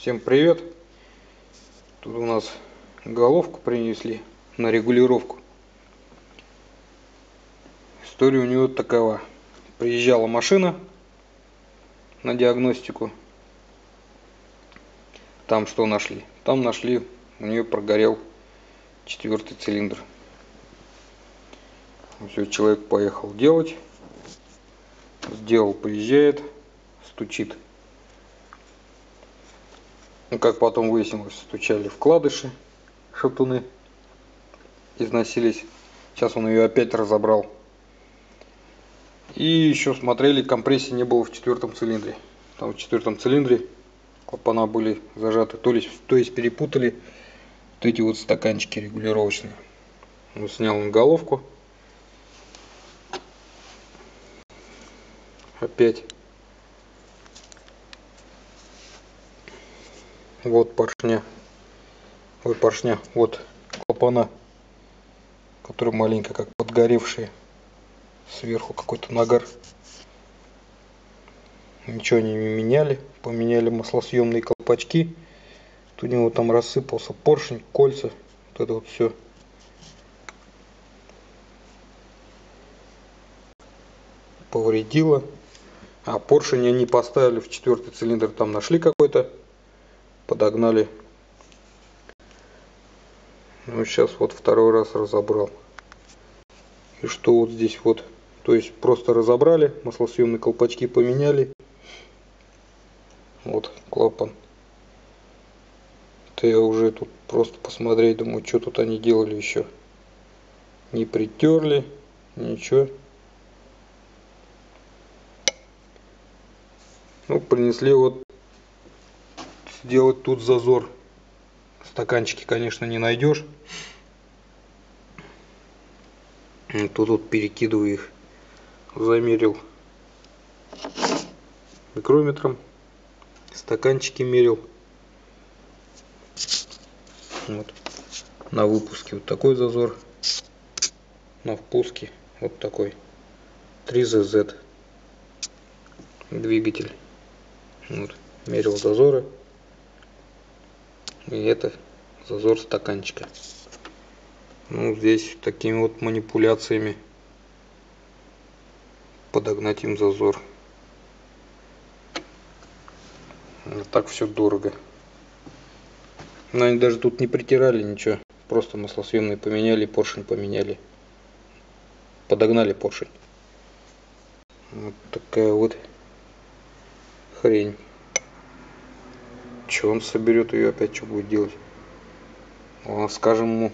Всем привет! Тут у нас головку принесли на регулировку. История у него такова. Приезжала машина на диагностику. Там что нашли? Там нашли, у нее прогорел 4-й цилиндр. Все, человек поехал делать. Сделал, приезжает, стучит. Ну, как потом выяснилось, стучали вкладыши, шатуны износились. Сейчас он ее опять разобрал. И еще смотрели, компрессии не было в 4-м цилиндре. Там в 4-м цилиндре клапана были зажаты, то есть перепутали вот эти вот стаканчики регулировочные. Он снял он головку. Опять. Вот поршня. Ой, поршня. Вот клапана, которые маленько как подгоревшие. Сверху какой-то нагар. Ничего не меняли. Поменяли маслосъемные колпачки. Тут у него там рассыпался поршень, кольца. Вот это вот все. Повредило. А поршень они поставили в 4-й цилиндр. Там нашли какой-то. Подогнали. Ну, сейчас вот второй раз разобрал. И что вот здесь вот. То есть просто разобрали. Маслосъемные колпачки поменяли. Вот клапан. Это я уже тут просто посмотреть, думаю, что тут они делали еще. Не притерли, ничего. Ну, принесли вот сделать тут зазор. Стаканчики, конечно, не найдешь. Тут вот перекидываю их. Замерил микрометром. Стаканчики мерил. Вот. На выпуске вот такой зазор. На впуске вот такой. 3ZZ. Двигатель. Вот. Мерил зазоры. И это зазор стаканчика. Ну, здесь такими вот манипуляциями подогнать им зазор. А так все дорого. Но они даже тут не притирали ничего. Просто маслосъемные поменяли, поршень поменяли. Подогнали поршень. Вот такая вот хрень. Че он соберет ее опять, что будет делать? Скажем ему,